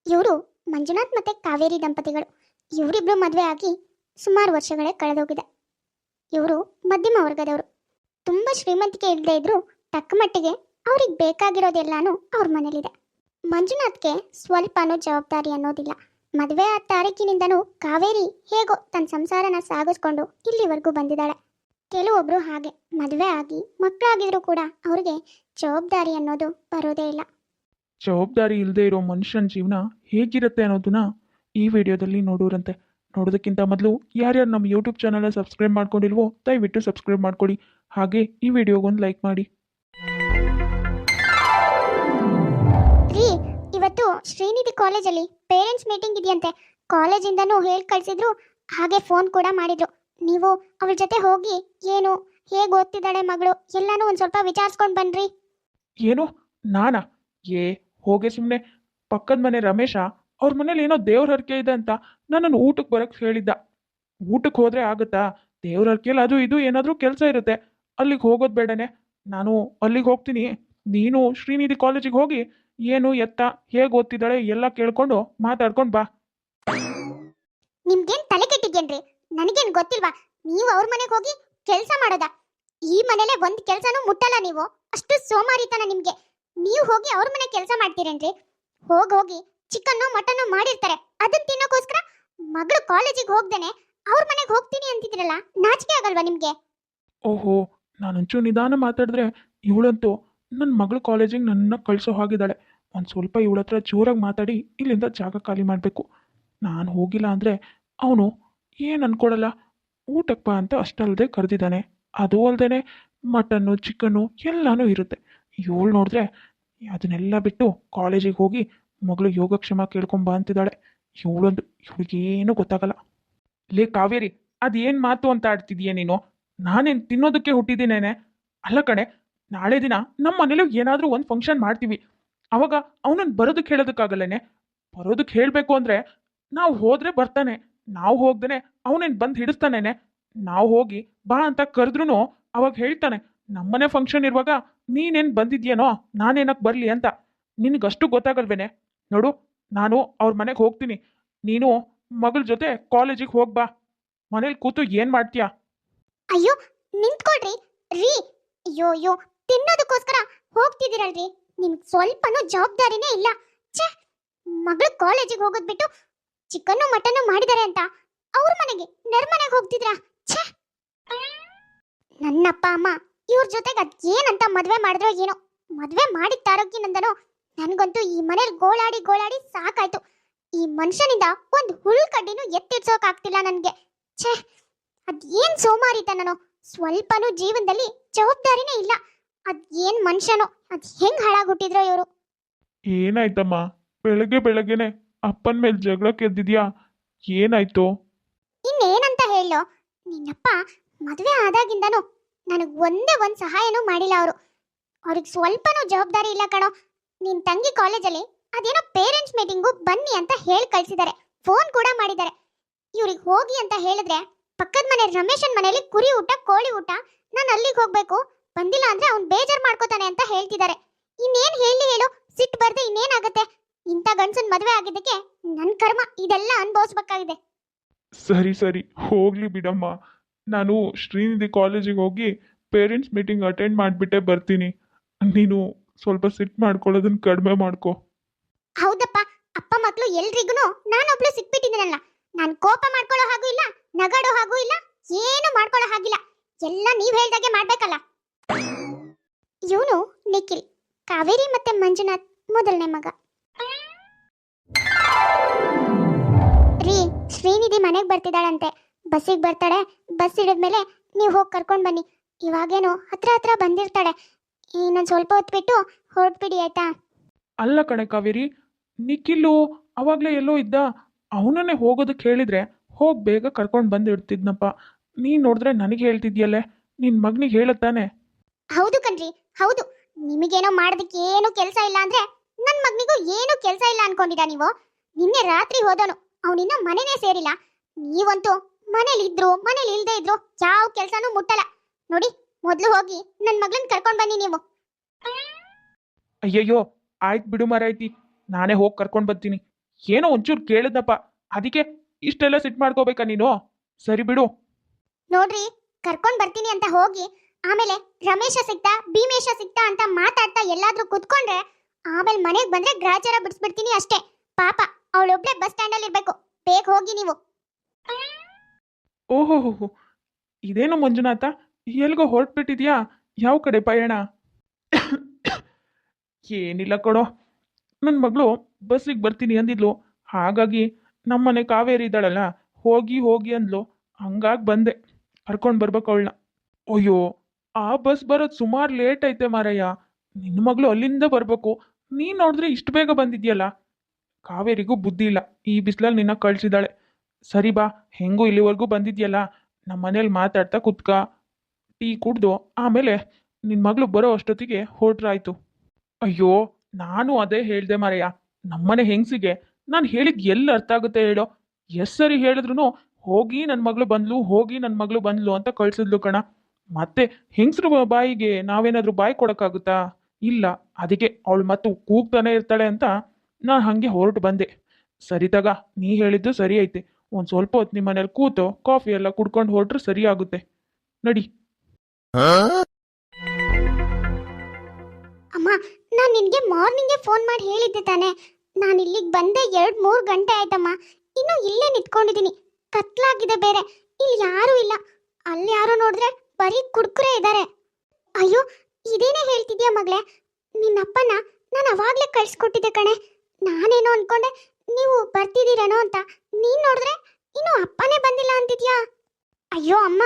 ಇವರು ಮಂಜುನಾಥ್ ಮತ್ತೆ ಕಾವೇರಿ ದಂಪತಿಗಳು. ಇವರಿಬ್ರು ಮದುವೆ ಆಗಿ ಸುಮಾರು ವರ್ಷಗಳೇ ಕಳೆದೋಗಿದೆ. ಇವರು ಮಧ್ಯಮ ವರ್ಗದವರು. ತುಂಬ ಶ್ರೀಮಂತಿಕೆ ಇಲ್ಲದೆ ಇದ್ರು ತಕ್ಕ ಮಟ್ಟಿಗೆ ಅವ್ರಿಗೆ ಬೇಕಾಗಿರೋದೆಲ್ಲಾನು ಅವ್ರ ಮನೇಲಿದೆ. ಮಂಜುನಾಥ್ಗೆ ಸ್ವಲ್ಪನೂ ಜವಾಬ್ದಾರಿ ಅನ್ನೋದಿಲ್ಲ. ಮದುವೆ ಆದ ತಾರೀಕಿನಿಂದನೂ ಕಾವೇರಿ ಹೇಗೋ ತನ್ನ ಸಂಸಾರನ ಸಾಗಿಸ್ಕೊಂಡು ಇಲ್ಲಿವರೆಗೂ ಬಂದಿದ್ದಾಳೆ. ಕೆಲವೊಬ್ರು ಹಾಗೆ ಮದುವೆ ಆಗಿ ಮಕ್ಕಳಾಗಿದ್ರು ಕೂಡ ಅವ್ರಿಗೆ ಜವಾಬ್ದಾರಿ ಅನ್ನೋದು ಬರೋದೇ ಇಲ್ಲ. ಜವಾಬ್ದಾರಿ ಇಲ್ಲದೆ ಇರೋ ಮನುಷ್ಯನ ಜೀವನ ಹೇಗಿರುತ್ತೆ ಅನ್ನೋದನ್ನ ಈ ವಿಡಿಯೋದಲ್ಲಿ ನೋಡೋರಂತೆ. ನೋಡೋದಕ್ಕಿಂತ ಮೊದಲು ಯಾರ್ಯಾರು ನಮ್ಮ ಯೂಟ್ಯೂಬ್ ಚಾನಲ್ನ ಸಬ್ಸ್ಕ್ರೈಬ್ ಮಾಡ್ಕೊಂಡಿಲ್ವೋ ದಯವಿಟ್ಟು ಸಬ್ಸ್ಕ್ರೈಬ್ ಮಾಡ್ಕೊಳ್ಳಿ. ಹಾಗೆ ಈ ವಿಡಿಯೋಗೊಂದು ಲೈಕ್ ಮಾಡಿ. ರೀ, ಇವತ್ತು ಶ್ರೀನಿಧಿ ಕಾಲೇಜಲ್ಲಿ ಪೇರೆಂಟ್ಸ್ ಮೀಟಿಂಗ್ ಇದೆಯಂತೆ. ಕಾಲೇಜಿಂದನೂ ಹೇಳಿ ಕಳಿಸಿದ್ರು, ಹಾಗೆ ಫೋನ್ ಕೂಡ ಮಾಡಿದ್ರು. ನೀವು ಅವಳ ಜೊತೆ ಹೋಗಿ ಏನು ಹೇಗೆ ಓದ್ತಿದ್ದಾಳೆ ಮಗಳು ಎಲ್ಲಾನು ಒಂದು ಸ್ವಲ್ಪ ವಿಚಾರಿಸ್ಕೊಂಡು ಬನ್ರಿ. ಏನು ನಾನಾ? ಹೋಗೆ ಸುಮ್ಮನೆ. ಪಕ್ಕದ ಮನೆ ರಮೇಶ ಅವ್ರ ಮನೇಲಿ ಏನೋ ದೇವ್ರ ಹರಕೆ ಇದೆ ಅಂತ ನನ್ನನ್ನು ಊಟಕ್ಕೆ ಬರೋಕ್ಕೆ ಹೇಳಿದ್ದ. ಊಟಕ್ಕೆ ಹೋದರೆ ಆಗುತ್ತಾ? ದೇವ್ರ ಹರಕೆಯಲ್ಲಿ ಅದು ಇದು ಏನಾದರೂ ಕೆಲಸ ಇರುತ್ತೆ, ಅಲ್ಲಿಗೆ ಹೋಗೋದು ಬೇಡನೆ. ನಾನು ಅಲ್ಲಿಗೆ ಹೋಗ್ತೀನಿ, ನೀನು ಶ್ರೀನಿಧಿ ಕಾಲೇಜಿಗೆ ಹೋಗಿ ಏನು ಎತ್ತ ಹೇಗೆ ಓದ್ತಿದ್ದಾಳೆ ಎಲ್ಲ ಕೇಳ್ಕೊಂಡು ಮಾತಾಡ್ಕೊಂಡು ಬಾ. ನಿಮ್ಗೇನ್ ತಲೆ ಕೆಟ್ಟಿದ್ಯೇನ್ರಿ? ನನಗೇನ್ ಗೊತ್ತಿಲ್ವಾ? ನೀವು ಅವ್ರ ಮನೆಗೆ ಹೋಗಿ ಕೆಲಸ ಮಾಡೋದಾ? ಈ ಮನೇಲೆ ಒಂದ್ ಕೆಲ್ಸನೂ ಮುಟ್ಟಲ್ಲ ನೀವು. ಅಷ್ಟು ಸೋಮಾರಿತನ ನಿಮ್ಗೆ. ನೀವು ಹೋಗಿ ಅವ್ರ ಮನೆ ಕೆಲಸ ಮಾಡ್ತೀರೇನ್ರಿ? ಹೋಗಿ ಚಿಕನ್ನು ಮಟನ್ನು ಮಾಡಿರ್ತಾರೆ, ಅದನ್ನ ತಿನ್ನೋಕೋಸ್ಕರ ಮಗಳು ಕಾಲೇಜಿಗೆ ಹೋಗ್ದೇನೆ ಅವ್ರ ಮನೆಗೆ ಹೋಗ್ತೀನಿ ಅಂತಿದ್ರಲ್ಲ, ನಾಚಿಕೆ ಆಗಲ್ವಾ ನಿಮ್ಗೆ? ಓಹೋ, ನಾನೊಂಚೂರು ನಿಧಾನ ಮಾತಾಡಿದ್ರೆ ಇವಳಂತೂ ನನ್ನ ಮಗಳು ಕಾಲೇಜಿಗೆ ನನ್ನ ಕಳಿಸೋ ಹಾಗಿದ್ದಾಳೆ. ಒಂದು ಸ್ವಲ್ಪ ಇವಳ ಹತ್ರ ಜೋರಾಗಿ ಮಾತಾಡಿ ಇಲ್ಲಿಂದ ಜಾಗ ಖಾಲಿ ಮಾಡಬೇಕು. ನಾನು ಹೋಗಿಲ್ಲ ಅಂದರೆ ಅವನು ಏನು ಅನ್ಕೊಡಲ್ಲ. ಊಟಕ್ಕೆ ಬಾ ಅಂತ ಅಷ್ಟಲ್ಲದೆ ಕರೆದಿದ್ದಾನೆ. ಅದು ಅಲ್ಲದೆ ಮಟನ್ನು ಚಿಕನ್ನು ಎಲ್ಲನೂ ಇರುತ್ತೆ. ಇವಳು ನೋಡಿದ್ರೆ ಅದನ್ನೆಲ್ಲ ಬಿಟ್ಟು ಕಾಲೇಜಿಗೆ ಹೋಗಿ ಮಗಳು ಯೋಗಕ್ಷೇಮ ಕೇಳ್ಕೊಂಬ ಅಂತಿದ್ದಾಳೆ. ಇವಳಿಗೇನು ಗೊತ್ತಾಗಲ್ಲ. ಲೇ ಕಾವೇರಿ, ಅದೇನು ಮಾತು ಅಂತ ಆಡ್ತಿದೀಯ ನೀನು? ನಾನೇನು ತಿನ್ನೋದಕ್ಕೆ ಹುಟ್ಟಿದ್ದೀನೇನೆ? ಅಲ್ಲ ಕಣೆ, ನಾಳೆ ದಿನ ನಮ್ಮ ಮನೇಲಿ ಏನಾದರೂ ಒಂದು ಫಂಕ್ಷನ್ ಮಾಡ್ತೀವಿ. ಅವಾಗ ಅವನನ್ನು ಬರೋದಕ್ಕೆ ಹೇಳೋದಕ್ಕಾಗಲ್ಲೇನೆ? ಬರೋದಕ್ಕೆ ಹೇಳಬೇಕು ಅಂದರೆ ನಾವು ಹೋದರೆ ಬರ್ತಾನೆ, ನಾವು ಹೋಗ್ದೇ ಅವನೇನು ಬಂದು ಹಿಡಿಸ್ತಾನೇನೆ? ನಾವು ಹೋಗಿ ಬಾ ಅಂತ ಕರೆದ್ರೂ ಅವಾಗ ಹೇಳ್ತಾನೆ, ನಮ್ಮನೆ ಫಂಕ್ಷನ್ ಇರುವಾಗ ನೀನೇನು ಬಂದಿದ್ಯೇನೋ ನಾನೇನಕ್ಕೆ ಬರಲಿ ಅಂತ. ನಿನಗಷ್ಟು ಗೊತ್ತಾಗಲ್ವೇನೆ? ನೋಡು, ನಾನು ಅವ್ರ ಮನೆಗೆ ಹೋಗ್ತೀನಿ, ನೀನು ಮಗಳ ಜೊತೆ ಕಾಲೇಜಿಗೆ ಹೋಗ್ಬಾ. ಮನೇಲಿ ಕೂತು ಏನು ಮಾಡ್ತೀಯಾ? ಅಯ್ಯೋ, ನಿಂತ್ಕೊಳ್ರಿ ರೀ. ಅಯ್ಯೋ ತಿನ್ನೋದಕ್ಕೋಸ್ಕರ ಹೋಗ್ತಿದ್ದೀರಲ್ರಿ, ನಿಮ್ಗೆ ಸ್ವಲ್ಪನೂ ಜವಾಬ್ದಾರಿನೇ ಇಲ್ಲ. ಛೇ, ಮಗಳು ಕಾಲೇಜಿಗೆ ಹೋಗೋದ್ ಬಿಟ್ಟು ಚಿಕನ್ನು ಮಟನ್ನು ಮಾಡಿದ್ದಾರೆ ಅಂತ ಅವ್ರ ಮನೆಗೆ ನೆರ್ಮನೆಗೆ ಹೋಗ್ತಿದ್ರಾ? ಛೇ, ನನ್ನಪ್ಪ ಅಮ್ಮ ಇವ್ರ ಜೊತೆಗೆ ಅದ್ ಏನಂತ ಮದ್ವೆ ಮಾಡಿದ್ರೋ ಏನೋ. ಮದ್ವೆ ಮಾಡಿದ ತಾರೋಗ್ಯನಂದನೋ ನನ್ಗಂತೂ ಈ ಮನೇಲಿ ಗೋಳಾಡಿ ಗೋಳಾಡಿ ಸಾಕಾಯ್ತು. ಈ ಮನುಷ್ಯನಿಂದ ಒಂದು ಹುಲ್ ಕಡ್ಡಿನೂ ಎತ್ತಿಡ್ಸೋಕ್ ಆಗ್ತಿಲ್ಲ ನನ್ಗೆ. ಛೇ, ಅದ್ ಏನ್ ಸೋಮಾರಿತನೋ. ಸ್ವಲ್ಪನೂ ಜೀವನದಲ್ಲಿ ಜವಾಬ್ದಾರಿನೇ ಇಲ್ಲ. ಅದ್ ಏನ್ ಮನುಷ್ಯನೋ, ಅದ್ ಹೆಂಗ್ ಹಾಳಾಗ್ಬಿಟ್ಟಿದ್ರೋ ಇವರು. ಏನಾಯ್ತಮ್ಮ? ಬೆಳಗ್ಗೆ ಬೆಳಗ್ಗೆನೆ ಅಪ್ಪನ ಮೇಲೆ ಜಗಳಕ್ಕೆ ಎದ್ದಿದ್ಯಾ? ಏನಾಯ್ತು? ಇನ್ನೇನಂತ ಹೇಳೋ, ನಿನ್ನಪ್ಪ ಮದುವೆ ಆದಾಗಿಂದನೂ ನನಗೆ ಒಂದೇ ಒಂದು ಸಹಾಯನೂ ಮಾಡಿಲ್ಲ ಅವರು. ಅವ್ರಿಗೆ ಸ್ವಲ್ಪನೂ ಜವಾಬ್ದಾರಿ ಇಲ್ಲ ಕಣೋ. ನಿನ್ನ ತಂಗಿ ಕಾಲೇಜಲ್ಲಿ ಅದೇನೋ ಪೇರೆಂಟ್ಸ್ ಮೀಟಿಂಗು ಬನ್ನಿ ಅಂತ ಹೇಳಿ ಕಳಿಸಿದ್ದಾರೆ, ಫೋನ್ ಕೂಡ ಮಾಡಿದ್ದಾರೆ. ಇವ್ರಿಗೆ ಹೋಗಿ ಅಂತ ಹೇಳಿದ್ರೆ ಪಕ್ಕದ ಮನೆ ರಮೇಶನ್ ಮನೆಯಲ್ಲಿ ಕುರಿ ಊಟ ಕೋಳಿ ಊಟ, ನಾನು ಅಲ್ಲಿಗೆ ಹೋಗ್ಬೇಕು, ಬಂದಿಲ್ಲ ಅಂದ್ರೆ ಅವ್ನು ಬೇಜಾರು ಮಾಡ್ಕೋತಾನೆ ಅಂತ ಹೇಳ್ತಿದ್ದಾರೆ. ಇನ್ನೇನು ಹೇಳಿ ಹೇಳು, ಸಿಟ್ಟು ಬರ್ದೆ ಇನ್ನೇನಾಗತ್ತೆ? ಇಂಥ ಗಂಡಸನ್ ಮದುವೆ ಆಗಿದ್ದಕ್ಕೆ ನನ್ನ ಕರ್ಮ ಇದೆಲ್ಲ ಅನುಭವಿಸ್ಬೇಕಾಗಿದೆ. ಸರಿ ಸರಿ, ಹೋಗ್ಲಿ ಬಿಡಮ್ಮ. ನಾನು ಶ್ರೀನಿಧಿ ಕಾಲೇಜಿಗೆ ಹೋಗಿ ಪೇರೆಂಟ್ಸ್ ಮೀಟಿಂಗ್ ಅಟೆಂಡ್ ಮಾಡಿಬಿಟ್ಟೆ ಬರ್ತೀನಿ. ನೀನು ಸ್ವಲ್ಪ ಸಿಟ್ಟು ಮಾಡ್ಕೊಳ್ಳೋದನ್ನ ಕಡಿಮೆ ಮಾಡ್ಕೊ. ಹೌದಪ್ಪ, ಅಪ್ಪ ಮಕ್ಕಳು ಎಲ್ರಿಗೂ ನಾನೊಬ್ಳು ಸಿಕ್ಬಿಟ್ಟಿದ್ದೀನಲ್ಲ. ನಾನು ಕೋಪ ಮಾಡ್ಕೊಳ್ಳೋ ಹಾಗೂ ಇಲ್ಲ, ನಗಾಡೋ ಹಾಗೂ ಇಲ್ಲ, ಏನು ಮಾಡ್ಕೊಳ್ಳೋ ಹಾಗಿಲ್ಲ. ಎಲ್ಲ ನೀವ್ ಹೇಳ್ದಾಗೆ ಮಾಡ್ಬೇಕಲ್ಲ. ಇವನು ನಿಖಿಲ್, ಕಾವೇರಿ ಮತ್ತೆ ಮಂಜುನಾಥ್ ಮೊದಲನೇ ಮಗ. ರೀ, ಶ್ರೀನಿಧಿ ಮನೆಗೆ ಬರ್ತಿದ್ದಾಳಂತೆ, ಬಸ್ಸಿಗೆ ಬರ್ತಾಳೆ. ಬಸ್ ಹಿಡಿದ್ಮೇಲೆ ನೀವು ಹೋಗಿ ಕರ್ಕೊಂಡು ಬನ್ನಿ. ಇವಾಗೇನೋ ಹತ್ರ ಹತ್ರ ಬಂದಿರ್ತಾಳೆ. ಇನ್ನೊಂದು ಸ್ವಲ್ಪ ಹೊತ್ತು ಬಿಟ್ಟು ಹೊರಟ್ಬಿಡಿ ಆಯ್ತಾ? ಅಲ್ಲ ಕಣೆ ಕಾವೇರಿ, ನಿಖಿಲು ಅವಾಗಲೇ ಎಲ್ಲೋ ಇದ್ದ. ಅವನನ್ನೇ ಹೋಗೋದಕ್ಕೆ ಹೇಳಿದ್ರೆ ಹೋಗಿ ಬೇಗ ಕರ್ಕೊಂಡು ಬಂದಿಡ್ತಿದ್ನಪ್ಪ. ನೀನು ನೋಡಿದ್ರೆ ನನಗೆ ಹೇಳ್ತಿದ್ಯಲ್ಲೇ, ನಿನ್ನ ಮಗನಿಗೆ ಹೇಳುತ್ತಾನೆ. ಹೌದು ಕಣ್ರಿ, ಹೌದು. ನಿಮಗೇನೋ ಮಾಡೋದಕ್ಕೆ ಏನು ಕೆಲಸ ಇಲ್ಲ ಅಂದ್ರೆ ನನ್ನ ಮಗನಿಗೂ ಏನು ಕೆಲಸ ಇಲ್ಲ ಅನ್ಕೊಂಡಿದ್ದ ನೀವು? ನಿನ್ನೆ ರಾತ್ರಿ ಹೋದವನು, ಅವನಿನ್ನ ಮನೆನೇ ಸೇರಿಲ್ಲ. ನೀವಂತೂ ಮನೇಲಿ ಇದ್ರು ಮನೇಲಿ ಇಲ್ದೇ ಇದ್ರು ಯಾವ ಕೆಲಸನೂ ಮುಟ್ಟಲ್ಲ. ನೋಡಿ, ಮೊದಲು ಹೋಗಿ ನನ್ನ ಮಗಳನ್ನ ಕರ್ಕೊಂಡು ಬನ್ನಿ ನೀವು. ಅಯ್ಯಯ್ಯೋ, ಆಯ್ತು ಬಿಡು ಮಾರಾಯ್ತಿ, ನಾನೇ ಹೋಗಿ ಕರ್ಕೊಂಡು ಬರ್ತೀನಿ. ಏನೋ ಒಂಚೂರು ಕೇಳಿದ್ನಪ್ಪ, ಅದಕ್ಕೆ ಇಷ್ಟೆಲ್ಲ ಸಿಟ್ ಮಾಡ್ಕೋಬೇಕಾ ನೀನು? ಸರಿ ಬಿಡು. ನೋಡ್ರಿ, ಕರ್ಕೊಂಡ್ ಬರ್ತೀನಿ ಅಂತ ಹೋಗಿ ಆಮೇಲೆ ರಮೇಶ ಸಿಕ್ತಾ ಭೀಮೇಶ ಸಿಕ್ತಾ ಅಂತ ಮಾತಾಡ್ತಾ ಎಲ್ಲಾದ್ರೂ ಕುತ್ಕೊಂಡ್ರೆ ಆಮೇಲೆ ಮನೆಗೆ ಬಂದ್ರೆ ಗ್ರಾಚಾರ ಬಿಡಿಸ್ಬಿಡ್ತೀನಿ ಅಷ್ಟೇ. ಪಾಪ ಅವಳೊಬ್ಳೆ ಬಸ್ ಸ್ಟ್ಯಾಂಡ್ ಅಲ್ಲಿ ಇರ್ಬೇಕು. ಬೇಗ ಹೋಗಿ ನೀವು. ಓಹೋ, ಇದೇನೋ ಮಂಜುನಾಥ, ಎಲ್ಗೋ ಹೊರಟ್ಬಿಟ್ಟಿದ್ಯಾ? ಯಾವ ಕಡೆ ಪಯಣ? ಏನಿಲ್ಲ ಕೊಡೋ, ನನ್ನ ಮಗಳು ಬಸ್ಸಿಗೆ ಬರ್ತೀನಿ ಅಂದಿದ್ಲು. ಹಾಗಾಗಿ ನಮ್ಮನೆ ಕಾವೇರಿ ಇದ್ದಾಳಲ್ಲ, ಹೋಗಿ ಹೋಗಿ ಅಂದ್ಲು. ಹಂಗಾಗಿ ಬಂದೆ, ಕರ್ಕೊಂಡು ಬರ್ಬೇಕು ಅವಳನ್ನ. ಅಯ್ಯೋ, ಆ ಬಸ್ ಬರೋದು ಸುಮಾರು ಲೇಟ್ ಐತೆ ಮಾರಯ್ಯ. ನಿನ್ನ ಮಗಳು ಅಲ್ಲಿಂದ ಬರಬೇಕು, ನೀನು ನೋಡಿದ್ರೆ ಇಷ್ಟು ಬೇಗ ಬಂದಿದ್ಯಲ್ಲ. ಕಾವೇರಿಗೂ ಬುದ್ಧಿ ಇಲ್ಲ, ಈ ಬಿಸಿಲಲ್ಲಿ ನಿನ್ನ ಕಳ್ಸಿದಾಳೆ. ಸರಿ ಬಾ, ಹೆಂಗೂ ಇಲ್ಲಿವರೆಗೂ ಬಂದಿದ್ಯಲ್ಲ, ನಮ್ಮ ಮನೇಲಿ ಮಾತಾಡ್ತಾ ಕುತ್ಕ, ಟೀ ಕುಡ್ದು ಆಮೇಲೆ ನಿನ್ನ ಮಗಳು ಬರೋ ಅಷ್ಟೊತ್ತಿಗೆ ಹೊರಟ್ರಾಯ್ತು. ಅಯ್ಯೋ, ನಾನು ಅದೇ ಹೇಳ್ದೆ ಮಾರಯ್ಯ. ನಮ್ಮನೆ ಹೆಂಗಸಿಗೆ ನಾನು ಹೇಳಿದ್ ಎಲ್ಲಿ ಅರ್ಥ ಆಗುತ್ತೆ ಹೇಳೋ? ಎಸ್ ಸರಿ ಹೇಳಿದ್ರು ಹೋಗಿ ನನ್ನ ಮಗಳು ಬಂದ್ಲು, ಹೋಗಿ ನನ್ನ ಮಗಳು ಬಂದ್ಲು ಅಂತ ಕಳ್ಸಿದ್ಲು ಕಣ. ಮತ್ತೆ ಹೆಂಗಸ್ರು ಬಾಯಿಗೆ ನಾವೇನಾದ್ರೂ ಬಾಯಿ ಕೊಡೋಕ್ಕಾಗುತ್ತಾ? ಇಲ್ಲ. ಅದಕ್ಕೆ ಅವಳು ಮತ್ತು ಕೂಗ್ತಾನೆ ಇರ್ತಾಳೆ ಅಂತ ನಾನು ಹಾಗೆ ಹೊರಟು ಬಂದೆ. ಸರಿ ತಗ, ನೀ ಹೇಳಿದ್ದು ಸರಿ ಐತೆ. ಒಂದು ಸ್ವಲ್ಪ ಹೊತ್ತು ನಿಮ್ಮ ಮನೇಲಿ ಕೂತು ಕಾಫಿ ಎಲ್ಲ ಕುಡ್ಕೊಂಡು ಹೊರಟ್ರೆ ಸರಿ ಆಗುತ್ತೆ. ನಡಿ. ಅಮ್ಮ, ನಾನು ನಿನಗೆ ಮಾರ್ನಿಂಗೇ ಫೋನ್ ಮಾಡಿ ಹೇಳಿದ್ದೆ ತಾನೆ. ನಾನು ಇಲ್ಲಿಗೆ ಬಂದೆ 2-3 ಗಂಟೆ ಆಯ್ತಮ್ಮ. ಇನ್ನು ಇಲ್ಲೇ ನಿಂತ್ಕೊಂಡಿದ್ದೀನಿ. ಕತ್ಲಾಗಿದೆ ಬೇರೆ, ಇಲ್ಲಿ ಯಾರೂ ಇಲ್ಲ. ಅಲ್ಲಿ ಯಾರೋ ನೋಡಿದ್ರೆ ಬರೀ ಕುಡ್ಕುರೇ ಇದ್ದಾರೆ. ಅಯ್ಯೋ, ಇದೇನೇ ಹೇಳ್ತಿದ್ಯಾ ಮಗಳೇ? ನಿನ್ನಪ್ಪನ ನಾನು ಅವಾಗಲೇ ಕಳ್ಸಿಕೊಟ್ಟಿದ್ದೆ ಕಣೆ. ನಾನೇನೋ ಅನ್ಕೊಂಡೆ ನೀವು ಬರ್ತಿದ್ದೀರೇನೋ ಅಂತ. ನೀನು ನೋಡಿದ್ರೆ ಇನ್ನು ಅಪ್ಪನೇ ಬಂದಿಲ್ಲ ಅಂತಿದ್ಯಾ? ಅಯ್ಯೋ ಅಮ್ಮ,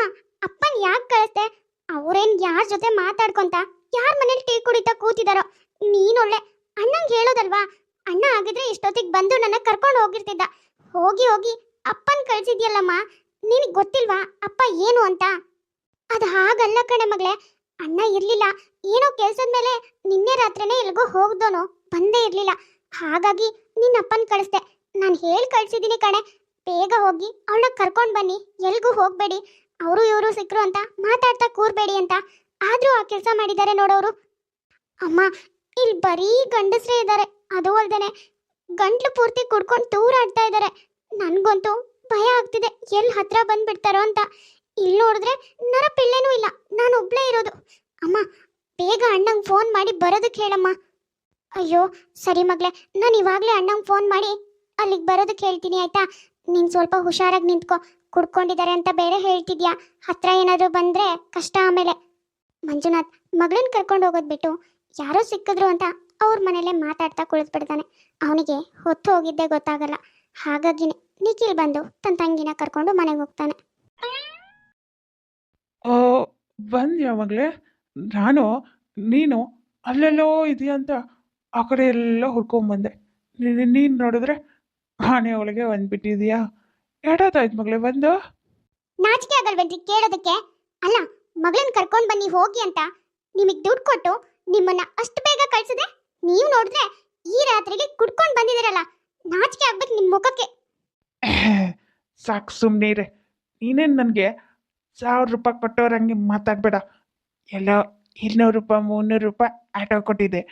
ಅಪ್ಪನ ಯಾಕೆ ಕಳಿಸ್ದೆ? ಅವ್ರೇನು ಯಾರ ಜೊತೆ ಮಾತಾಡ್ಕೊಂತ ಯಾರ ಮನೇಲಿ ಟೀ ಕುಡಿತಾ ಕೂತಿದಾರೋ. ನೀನೊಳ್ಳೆ ಅಣ್ಣಂಗೆ ಹೇಳೋದಲ್ವಾ? ಅಣ್ಣ ಆಗಿದ್ರೆ ಇಷ್ಟೊತ್ತಿಗೆ ಬಂದು ನನ್ನ ಕರ್ಕೊಂಡು ಹೋಗಿರ್ತಿದ್ದ. ಹೋಗಿ ಹೋಗಿ ಅಪ್ಪನ ಕಳ್ಸಿದ್ಯಲ್ಲಮ್ಮ. ನಿನಗೆ ಗೊತ್ತಿಲ್ವಾ ಅಪ್ಪ ಏನು ಅಂತ? ಅದು ಹಾಗಲ್ಲ ಕಣೆ ಮಗಳೇ. ಅಣ್ಣ ಇರ್ಲಿಲ್ಲ, ಏನೋ ಕೆಲ್ಸದ ಮೇಲೆ ನಿನ್ನೆ ರಾತ್ರಿನೇ ಎಲ್ಗೋ ಹೋಗ್ದೋನು, ಬಂದೇ ಇರ್ಲಿಲ್ಲ. ಹಾಗಾಗಿ ನಿನ್ನ ಅಪ್ಪನ ಕಳಿಸ್ದೆ. ನಾನು ಹೇಳಿ ಕಳ್ಸಿದ್ದೀನಿ ಕಣೆ. ಬೇಗ ಹೋಗಿ ಅವಳನ್ನ ಕರ್ಕೊಂಡು ಬನ್ನಿ, ಎಲ್ಗೂ ಹೋಗ್ಬೇಡಿ. ಅವರು ಇವರು ಸಿಕ್ಕರು ಅಂತ ಮಾತಾಡ್ತಾ ಕೂರ್ಬೇಡಿ ಅಂತ. ಆದ್ರೂ ಆ ಕೆಲಸ ಮಾಡಿದ್ದಾರೆ ನೋಡೋರು. ಅಮ್ಮ, ಇಲ್ಲಿ ಬರೀ ಗಂಡಸ್ರೇ ಇದ್ದಾರೆ. ಅದು ಅಲ್ದೇನೆ ಗಂಟ್ಲು ಪೂರ್ತಿ ಕುಡ್ಕೊಂಡು ತೂರಾಡ್ತಾ ಇದ್ದಾರೆ. ನನ್ಗಂತೂ ಭಯ ಆಗ್ತಿದೆ, ಎಲ್ಲಿ ಹತ್ರ ಬಂದ್ಬಿಡ್ತಾರೋ ಅಂತ. ಇಲ್ಲಿ ನೋಡಿದ್ರೆ ನರ ಪಿಳ್ಳೆನೂ ಇಲ್ಲ, ನಾನು ಒಬ್ಳೇ ಇರೋದು. ಅಮ್ಮ, ಬೇಗ ಅಣ್ಣಂಗೆ ಫೋನ್ ಮಾಡಿ ಬರೋದಕ್ಕೆ ಹೇಳಮ್ಮ. ಅಯ್ಯೋ ಸರಿ ಮಗಳೇ, ನಾನು ಇವಾಗಲೇ ಅಣ್ಣಂಗೆ ಫೋನ್ ಮಾಡಿ ಅಲ್ಲಿಗೆ ಬರೋದಕ್ಕೆ ಹೇಳ್ತೀನಿ ಆಯ್ತಾ? ನೀನು ಸ್ವಲ್ಪ ಹುಷಾರಾಗಿ ನಿಂತ್ಕೋ. ಕುಡ್ಕೊಂಡಿದ್ದಾರೆ ಅಂತ ಬೇರೆ ಹೇಳ್ತಿದ್ಯಾ. ಹತ್ರ ಏನಾದರೂ ಬಂದರೆ ಕಷ್ಟ ಆಮೇಲೆ. ಮಂಜುನಾಥ್ ಮಗಳನ್ನ ಕರ್ಕೊಂಡು ಹೋಗೋದು ಬಿಟ್ಟು ಯಾರೋ ಸಿಕ್ಕಿದ್ರು ಅಂತ ಅವ್ರ ಮನೇಲೆ ಮಾತಾಡ್ತಾ ಕುಳಿತುಬಿಡ್ತಾನೆ. ಅವನಿಗೆ ಹೊತ್ತು ಹೋಗಿದ್ದೇ ಗೊತ್ತಾಗಲ್ಲ. ಹಾಗಾಗಿನೇ ನಿಖಿಲ್ ಬಂದು ತನ್ನ ತಂಗಿನ ಕರ್ಕೊಂಡು ಮನೆಗೆ ಹೋಗ್ತಾನೆ. ಬಂದು ಯಾವಾಗಲೇ ನಾನು ನೀನು ಅಲ್ಲೆಲ್ಲೋ ಇದೆಯಾ ಅಂತ ಆ ಕಡೆ ಎಲ್ಲ ಹುಡ್ಕೊಂಬಂದೆ. ನೀನು ನೋಡಿದ್ರೆ ಮನೆ ಒಳಗೆ ಬಂದ್ಬಿಟ್ಟಿದೀಯಾ? ಎಡೋದಾಯ್ತು ಮಗಳೇ ಬಂದು. ನಾಚಿಕೆ ಆಗಲ್ವೇನ್ರಿ ಕೇಳೋದಕ್ಕೆ? ಅಲ್ಲ, ಮಗಳನ್ನ ಕರ್ಕೊಂಡು ಬನ್ನಿ ಹೋಗಿ ಅಂತ ನಿಮಗೆ ದುಡ್ಡು ಕೊಟ್ಟು ನಿಮ್ಮನ್ನ ಅಷ್ಟು ಬೇಗ ಕಳ್ಸಿದೆ. ನೀವು ನೋಡಿದ್ರೆ ಈ ರಾತ್ರಿಗೆ ಕುಡ್ಕೊಂಡು ಬಂದಿದ್ದೀರಲ್ಲ, ನಾಚಿಕೆ ಆಗ್ಬೇಕು ನಿಮ್ಮ ಮುಖಕ್ಕೆ. ಸಾಕು ಸುಮ್ಮನೆ. ನೀನೇನು ನನಗೆ 1000 ರೂಪಾಯಿ ಕೊಟ್ಟೋರಂಗೆ ಮಾತಾಡಬೇಡ. ಎಲ್ಲೋ 200 ರೂಪಾಯಿ 300 ರೂಪಾಯಿ ಆಟೋ ಕೊಟ್ಟಿದ್ದೆ,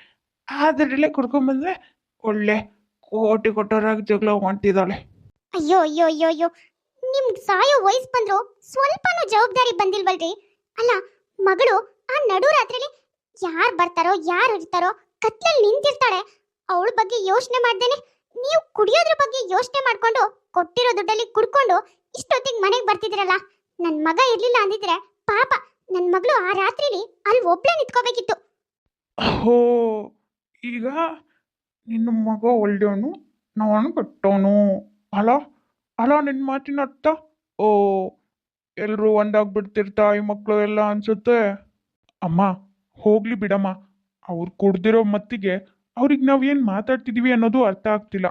ಅದರಲ್ಲೇ ಕುಡ್ಕೊಂಬಂದ್ರೆ ಒಳ್ಳೆ ಕೋಟಿ ಕೊಟ್ಟೋರಾಗಿ ಜಗಳ ಮಾಡ್ತಿದ್ದಾಳೆ. ಅಯ್ಯೋ ಅಯ್ಯೋ ಅಯ್ಯೋ ಅಯ್ಯೋ, ನಿಮ್ಗೆ ಸಾಯೋ ವಯಸ್ಸು ಬಂದ್ರು ಸ್ವಲ್ಪನೂ ಜವಾಬ್ದಾರಿ ಬಂದಿಲ್ವಲ್ರಿ? ಅಲ್ಲ, ಮಗಳು ಆ ನಡು ರಾತ್ರಿಲಿ ಯಾರು ಬರ್ತಾರೋ ಯಾರು ಇರ್ತಾರೋ ಕತ್ಲಲ್ಲಿ ನಿಂತಿರ್ತಾಳೆ. ಅವಳ ಬಗ್ಗೆ ಯೋಚನೆ ಮಾಡ್ದೇನೆ ನೀವು ಕುಡಿಯೋದ್ರ ಬಗ್ಗೆ ಯೋಚನೆ ಮಾಡ್ಕೊಂಡು ಕೊಟ್ಟಿರೋ ದುಡ್ಡಲ್ಲಿ ಕುಡ್ಕೊಂಡು ಇಷ್ಟೊತ್ತಿಗೆ ಮನೆಗೆ ಬರ್ತಿದ್ದೀರಲ್ಲ. ನನ್ನ ಮಗ ಇರ್ಲಿಲ್ಲ ಅಂದಿದ್ರೆ ಪಾಪ ನನ್ನ ಮಗಳು ಆ ರಾತ್ರಿಲಿ ಅಲ್ಲಿ ಒಬ್ಳೆ ನಿಂತ್ಕೋಬೇಕಿತ್ತು. ಹೋ, ಈಗ ನಿನ್ನ ಮಗ ಒಳ್ಳೆಯವನು, ನಾನು ಕೆಟ್ಟವನು ಅಲ್ಲ? ಅಲ್ಲ ನಿನ್ನ ಮಾತಿನ ಅರ್ಥ? ಓ, ಎಲ್ಲರೂ ಒಂದಾಗ್ಬಿಡ್ತಿರ್ತಾ ಈ ಮಕ್ಕಳು ಎಲ್ಲ ಅನ್ಸುತ್ತೆ. ಅಮ್ಮ ಹೋಗ್ಲಿ ಬಿಡಮ್ಮ, ಅವ್ರು ಕುಡ್ದಿರೋ ಮತ್ತಿಗೆ ಅವ್ರಿಗೆ ನಾವು ಏನು ಮಾತಾಡ್ತಿದೀವಿ ಅನ್ನೋದು ಅರ್ಥ ಆಗ್ತಿಲ್ಲ.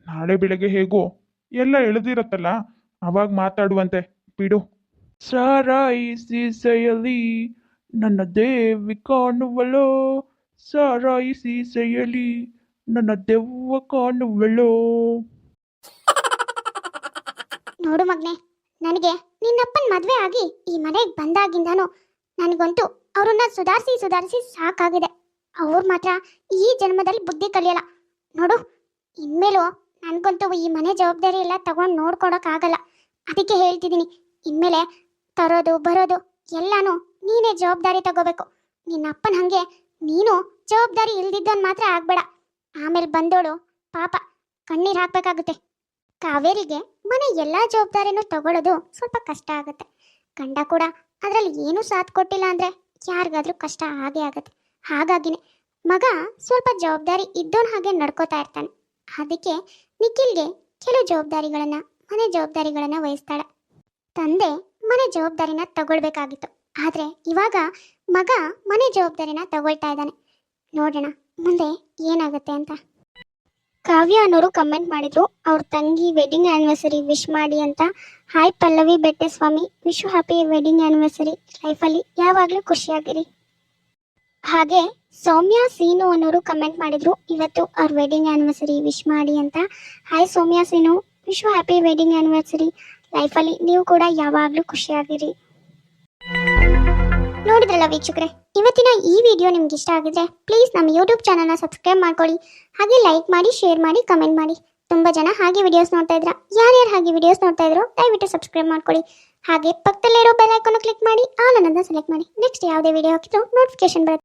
ನಾಳೆ ಬೆಳಗ್ಗೆ ಹೇಗೋ ಎಲ್ಲ ಎಳೆದಿರತ್ತಲ್ಲ, ಅವಾಗ ಮಾತಾಡುವಂತೆ ಬಿಡು. ಸಾರಾಯಿಸಿ ಸೆಯಲಿ ನನ್ನ ದೇವಿ ಕಾಣುವಳೋ, ಸಾರಾಯಿಸಿ ಸೆಯಲಿ ನನ್ನ ದೆವ್ವ ಕಾಣುವಳೋ. ನೋಡು ಮಗ್ನೆ, ನನಗೆ ನಿನ್ನಪ್ಪನ ಮದುವೆ ಆಗಿ ಈ ಮನೆಗೆ ಬಂದಾಗಿಂದಾನು ನನಗಂತೂ ಅವ್ರನ್ನ ಸುಧಾರಿಸಿ ಸುಧಾರಿಸಿ ಸಾಕಾಗಿದೆ. ಅವ್ರು ಮಾತ್ರ ಈ ಜನ್ಮದಲ್ಲಿ ಬುದ್ಧಿ ಕಲಿಯಲ್ಲ. ನೋಡು, ಇನ್ಮೇಲೂ ನನ್ಗಂತೂ ಈ ಮನೆ ಜವಾಬ್ದಾರಿ ಎಲ್ಲ ತಗೊಂಡು ನೋಡ್ಕೊಡೋಕ್ಕಾಗಲ್ಲ. ಅದಕ್ಕೆ ಹೇಳ್ತಿದ್ದೀನಿ, ಇನ್ಮೇಲೆ ತರೋದು ಬರೋದು ಎಲ್ಲಾನು ನೀನೇ ಜವಾಬ್ದಾರಿ ತಗೋಬೇಕು. ನಿನ್ನ ಅಪ್ಪನ ಹಂಗೆ ನೀನು ಜವಾಬ್ದಾರಿ ಇಲ್ದಿದ್ದವನ್ ಮಾತ್ರ ಆಗ್ಬೇಡ. ಆಮೇಲೆ ಬಂದೋಳು ಪಾಪ ಕಣ್ಣೀರು ಹಾಕ್ಬೇಕಾಗುತ್ತೆ. ಕಾವೇರಿಗೆ ಮನೆ ಎಲ್ಲ ಜವಾಬ್ದಾರಿನೂ ತಗೊಳ್ಳೋದು ಸ್ವಲ್ಪ ಕಷ್ಟ ಆಗುತ್ತೆ. ಗಂಡ ಕೂಡ ಅದರಲ್ಲಿ ಏನೂ ಸಾಥ್ ಕೊಟ್ಟಿಲ್ಲ ಅಂದರೆ ಯಾರಿಗಾದ್ರೂ ಕಷ್ಟ ಆಗೇ ಆಗುತ್ತೆ. ಹಾಗಾಗಿನೇ ಮಗ ಸ್ವಲ್ಪ ಜವಾಬ್ದಾರಿ ಇದ್ದೋನ್ ಹಾಗೆ ನಡ್ಕೋತಾ ಇರ್ತಾನೆ. ಅದಕ್ಕೆ ನಿಖಿಲ್ಗೆ ಕೆಲವು ಜವಾಬ್ದಾರಿಗಳನ್ನ ಮನೆ ಜವಾಬ್ದಾರಿಗಳನ್ನ ವಹಿಸ್ತಾಳೆ. ತಂದೆ ಮನೆ ಜವಾಬ್ದಾರಿನ ತಗೊಳ್ಬೇಕಾಗಿತ್ತು, ಆದರೆ ಇವಾಗ ಮಗ ಮನೆ ಜವಾಬ್ದಾರಿನ ತಗೊಳ್ತಾ ಇದ್ದಾನೆ. ನೋಡೋಣ ಮುಂದೆ ಏನಾಗುತ್ತೆ ಅಂತ. ಕಾವ್ಯ ಅನ್ನೋರು ಕಮೆಂಟ್ ಮಾಡಿದ್ರು, ಅವ್ರ ತಂಗಿ ವೆಡ್ಡಿಂಗ್ ಆ್ಯನಿವರ್ಸರಿ ವಿಶ್ ಮಾಡಿ ಅಂತ. Hi Pallavi Bettaswamy, wish you happy wedding anniversary. ಲೈಫಲ್ಲಿ ಯಾವಾಗಲೂ ಖುಷಿಯಾಗಿರಿ. ಹಾಗೆ ಸೌಮ್ಯ ಸೀನು ಅನ್ನೋರು ಕಮೆಂಟ್ ಮಾಡಿದ್ರು, ಇವತ್ತು ಅವ್ರ ವೆಡ್ಡಿಂಗ್ ಆ್ಯನಿವರ್ಸರಿ ವಿಶ್ ಮಾಡಿ ಅಂತ. Hi Soumya Seenu, wish you happy wedding anniversary. ಲೈಫಲ್ಲಿ ನೀವು ಕೂಡ ಯಾವಾಗಲೂ ಖುಷಿಯಾಗಿರಿ. ನೋಡಿದ್ರಲ್ಲ ವೀಕ್ಷಕರೇ, ಇವತ್ತಿನ ಈ ವಿಡಿಯೋ ನಿಮ್ಗೆ ಇಷ್ಟ ಆಗಿದ್ರೆ ಪ್ಲೀಸ್ ನಮ್ಮ ಯೂಟ್ಯೂಬ್ ಚಾನಲ್ನ ಸಬ್ಸ್ಕ್ರೈಬ್ ಮಾಡ್ಕೊಳ್ಳಿ. ಹಾಗೆ ಲೈಕ್ ಮಾಡಿ, ಶೇರ್ ಮಾಡಿ, ಕಮೆಂಟ್ ಮಾಡಿ. ತುಂಬ ಜನ ಹಾಗೆ ವಿಡಿಯೋಸ್ ನೋಡ್ತಾ ಇದ್ರ, ಯಾರ್ಯಾರು ಹಾಗೆ ವಿಡಿಯೋಸ್ ನೋಡ್ತಾ ಇದ್ರು ದಯವಿಟ್ಟು ಸಬ್ಸ್ಕ್ರೈಬ್ ಮಾಡ್ಕೊಳ್ಳಿ. ಹಾಗೆ ಪಕ್ಕದಲ್ಲೇ ಇರೋ ಬೆಲ್ ಐಕಾನ್ ಕ್ಲಿಕ್ ಮಾಡಿ ಆಲ್ ಅನ್ನೋದನ್ನ ಸೆಲೆಕ್ಟ್ ಮಾಡಿ. ನೆಕ್ಸ್ಟ್ ಯಾವುದೇ ವಿಡಿಯೋ ಹಾಕಿದ್ರು ನೋಟಿಫಿಕೇಶನ್ ಬರುತ್ತೆ.